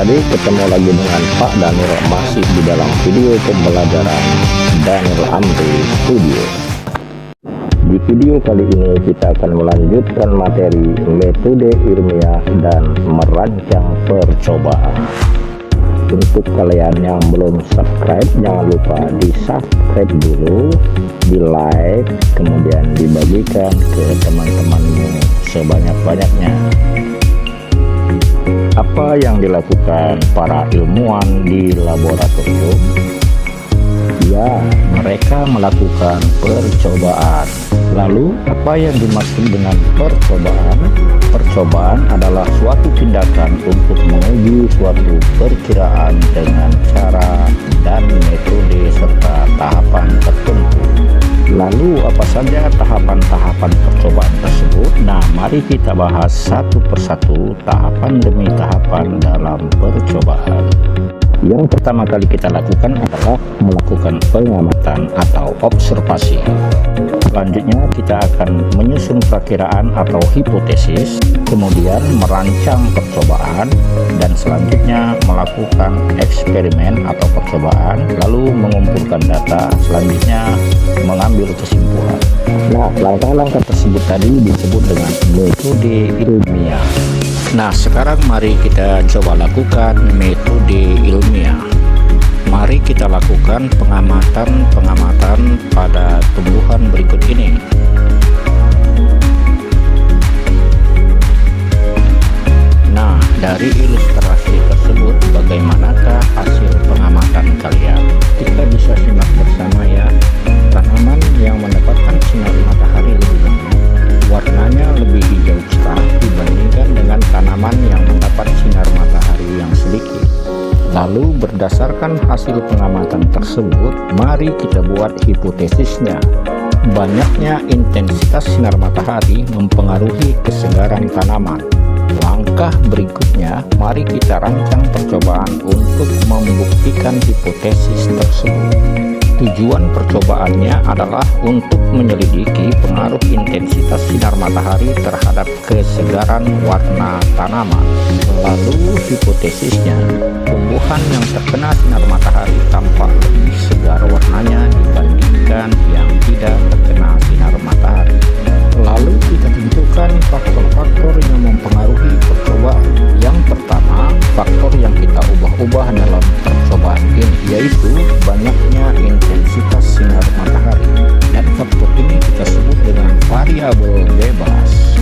Jadi ketemu lagi dengan Pak Daniel masih di dalam video pembelajaran Daniel Amri Studio. Di video kali ini kita akan melanjutkan materi metode ilmiah dan merancang percobaan. Untuk kalian yang belum subscribe, jangan lupa di subscribe dulu, di like, kemudian dibagikan ke teman-temanmu sebanyak-banyaknya. Apa yang dilakukan para ilmuwan di laboratorium? Ya, mereka melakukan percobaan. Lalu, apa yang dimaksud dengan percobaan? Percobaan adalah suatu tindakan untuk menguji suatu perkiraan dengan cara dan metode serta tahapan tertentu. Lalu apa saja tahapan-tahapan percobaan tersebut? Nah, mari kita bahas satu persatu tahapan demi tahapan dalam percobaan. Yang pertama kali kita lakukan adalah melakukan pengamatan atau observasi. Selanjutnya kita akan menyusun perkiraan atau hipotesis, kemudian merancang percobaan, dan selanjutnya melakukan eksperimen atau percobaan, lalu mengumpulkan data, selanjutnya mengambil kesimpulan. Nah, langkah-langkah tersebut tadi disebut dengan metode ilmiah. Nah, sekarang mari kita coba lakukan metode ilmiah. Mari kita lakukan pengamatan pada tumbuhan berikut ini. Nah, dari ilustrasi tersebut, bagaimanakah hasil pengamatan kalian? Kita bisa simak bersama ya. Tanaman yang mendapatkan sinar matahari lebih banyak, warnanya lebih hijau cerah dibandingkan dengan tanaman yang mendapat sinar matahari yang sedikit. Lalu berdasarkan hasil pengamatan tersebut, mari kita buat hipotesisnya. Banyaknya intensitas sinar matahari mempengaruhi kesegaran tanaman. Langkah berikutnya, mari kita rancang percobaan untuk membuktikan hipotesis tersebut. Tujuan percobaannya adalah untuk menyelidiki pengaruh intensitas sinar matahari terhadap kesegaran warna tanaman. Lalu hipotesisnya, tumbuhan yang terkena sinar matahari tampak lebih segar warnanya dibandingkan yang tidak terkena sinar matahari. Lalu kita tentukan faktor-faktor yang mempengaruhi percobaan. Yang pertama, faktor yang kita ubah-ubah dalam percobaan ini yaitu banyaknya intensitas sinar matahari, dan faktor ini kita sebut dengan variabel bebas.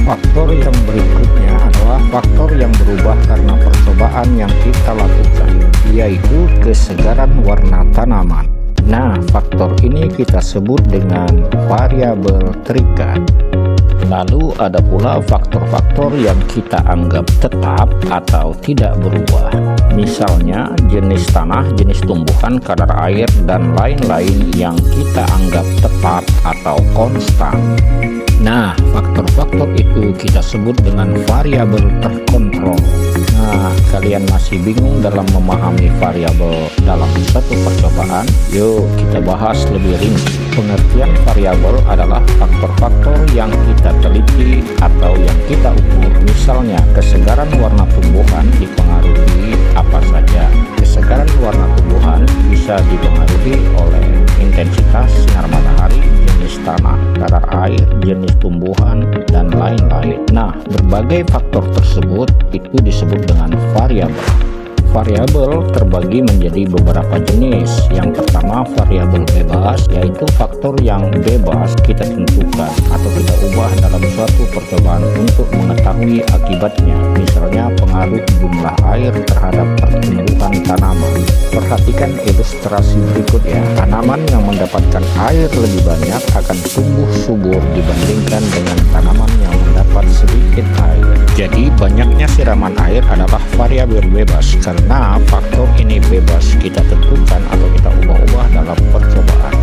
Faktor yang berikutnya adalah faktor yang berubah karena percobaan yang kita lakukan, yaitu kesegaran warna tanaman. Nah, faktor ini kita sebut dengan variabel terikat. Lalu ada pula faktor-faktor yang kita anggap tetap atau tidak berubah. Misalnya jenis tanah, jenis tumbuhan, kadar air, dan lain-lain yang kita anggap tetap atau konstan. Nah, faktor-faktor itu kita sebut dengan variabel terkontrol. Nah, kalian masih bingung dalam memahami variabel dalam satu percobaan? Yuk kita bahas lebih rinci. Pengertian variabel adalah faktor-faktor yang kita teliti atau yang kita ukur. Misalnya, kesegaran warna tumbuhan dipengaruhi apa saja? Kesegaran warna tumbuhan bisa dipengaruhi oleh intensitas sinar matahari, jenis tanah, kadar air, jenis tumbuhan, dan lain-lain. Nah, berbagai faktor tersebut itu disebut dengan variabel. Variabel terbagi menjadi beberapa jenis. Yang pertama, variabel bebas, yaitu faktor yang bebas kita tentukan atau kita ubah dalam suatu percobaan untuk mengetahui akibatnya. Misalnya, pengaruh jumlah air terhadap pertumbuhan tanaman. Perhatikan ilustrasi berikut ya. Tanaman yang mendapatkan air lebih banyak akan tumbuh subur dibandingkan dengan tanaman yang mendapat sedikit air. Jadi, banyaknya siraman air adalah variabel bebas karena faktor ini bebas kita tentukan atau kita ubah-ubah dalam percobaan.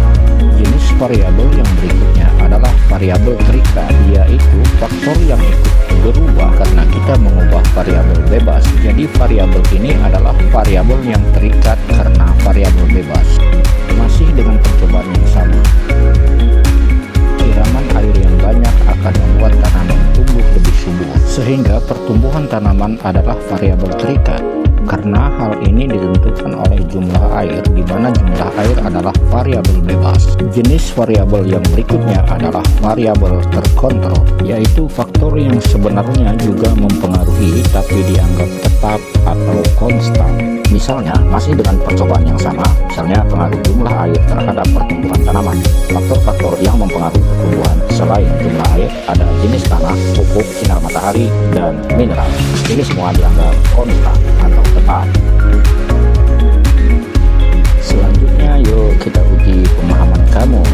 Jenis variabel yang berikutnya adalah variabel terikat, yaitu faktor yang ikut berubah karena kita mengubah variabel bebas. Jadi variabel ini adalah variabel yang terikat karena variabel bebas. Masih dengan percobaan yang sama, siraman air yang banyak akan membuat tanaman tumbuh lebih subur, sehingga pertumbuhan tanaman adalah variabel terikat. karena hal ini ditentukan oleh jumlah air, di mana jumlah air adalah variabel bebas. Jenis variabel yang berikutnya adalah variabel terkontrol, yaitu faktor yang sebenarnya juga mempengaruhi tapi dianggap tetap atau konstan. Misalnya, masih dengan percobaan yang sama, misalnya pengaruh jumlah air terhadap pertumbuhan tanaman. Faktor-faktor yang mempengaruhi pertumbuhan selain jumlah air ada jenis tanah, pupuk, sinar matahari, dan mineral. Ini semua dianggap konstan atau tetap. Selanjutnya, yuk kita uji pemahaman kamu.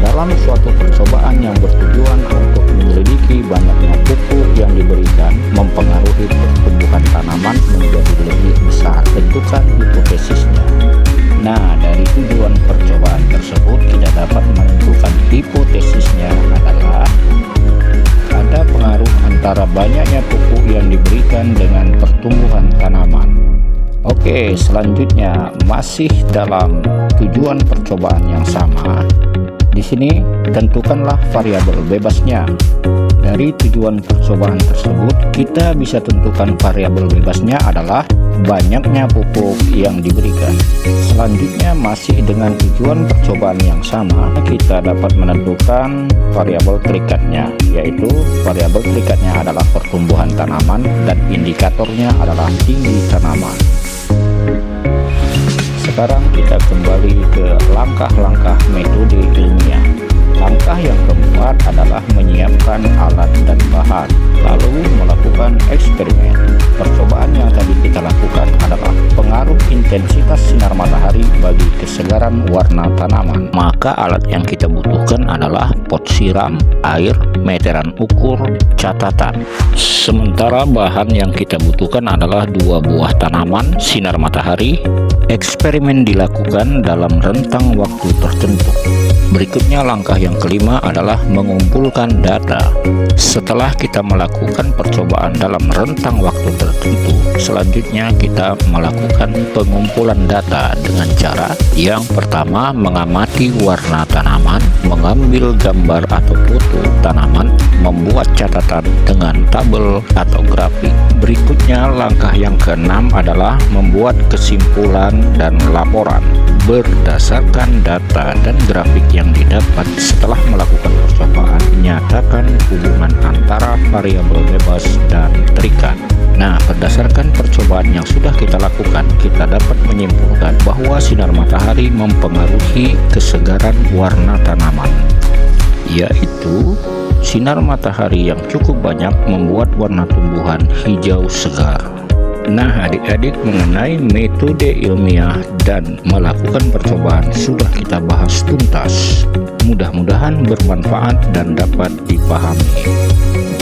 Dalam suatu percobaan yang bertujuan untuk menyelidiki banyaknya pupuk yang diberikan mempengaruhi pertumbuhan tanaman menjadi lebih besar, tentukan hipotesisnya. Nah, dari tujuan percobaan tersebut kita dapat menentukan hipotesisnya adalah ada pengaruh antara banyaknya pupuk yang diberikan dengan pertumbuhan tanaman. Oke, selanjutnya masih dalam tujuan percobaan yang sama. Di sini tentukanlah variabel bebasnya. Dari tujuan percobaan tersebut, kita bisa tentukan variabel bebasnya adalah banyaknya pupuk yang diberikan. Selanjutnya masih dengan tujuan percobaan yang sama, kita dapat menentukan variabel terikatnya, yaitu variabel terikatnya adalah pertumbuhan tanaman dan indikatornya adalah tinggi tanaman. Sekarang kita kembali ke langkah-langkah metode ilmiah. Langkah yang keempat adalah menyiapkan alat dan bahan, lalu melakukan eksperimen. Percobaan yang tadi kita lakukan adalah pengaruh intensitas sinar matahari bagi kesegaran warna tanaman. Maka alat yang kita butuhkan adalah pot siram, air, meteran ukur, catatan. Sementara bahan yang kita butuhkan adalah 2 buah tanaman, sinar matahari. Eksperimen dilakukan dalam rentang waktu tertentu. Berikutnya langkah yang kelima adalah mengumpulkan data. Setelah kita melakukan percobaan dalam rentang waktu tertentu, selanjutnya kita melakukan pengumpulan data dengan cara yang pertama mengamati warna tanaman, mengambil gambar atau foto tanaman, membuat catatan dengan tabel atau grafik. Berikutnya langkah yang keenam adalah membuat kesimpulan dan laporan berdasarkan data dan grafik yang didapat setelah melakukan percobaan. Nyatakan hubungan antara variabel bebas dan terikat. Nah, berdasarkan percobaan yang sudah kita lakukan, kita dapat menyimpulkan bahwa sinar matahari mempengaruhi kesegaran warna tanaman, yaitu sinar matahari yang cukup banyak membuat warna tumbuhan hijau segar. Nah, adik-adik, mengenai metode ilmiah dan melakukan percobaan sudah kita bahas tuntas. Mudah-mudahan bermanfaat dan dapat dipahami.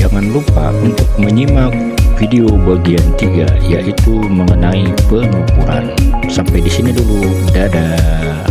Jangan lupa untuk menyimak video bagian 3, yaitu mengenai pengukuran. Sampai di sini dulu, dadah.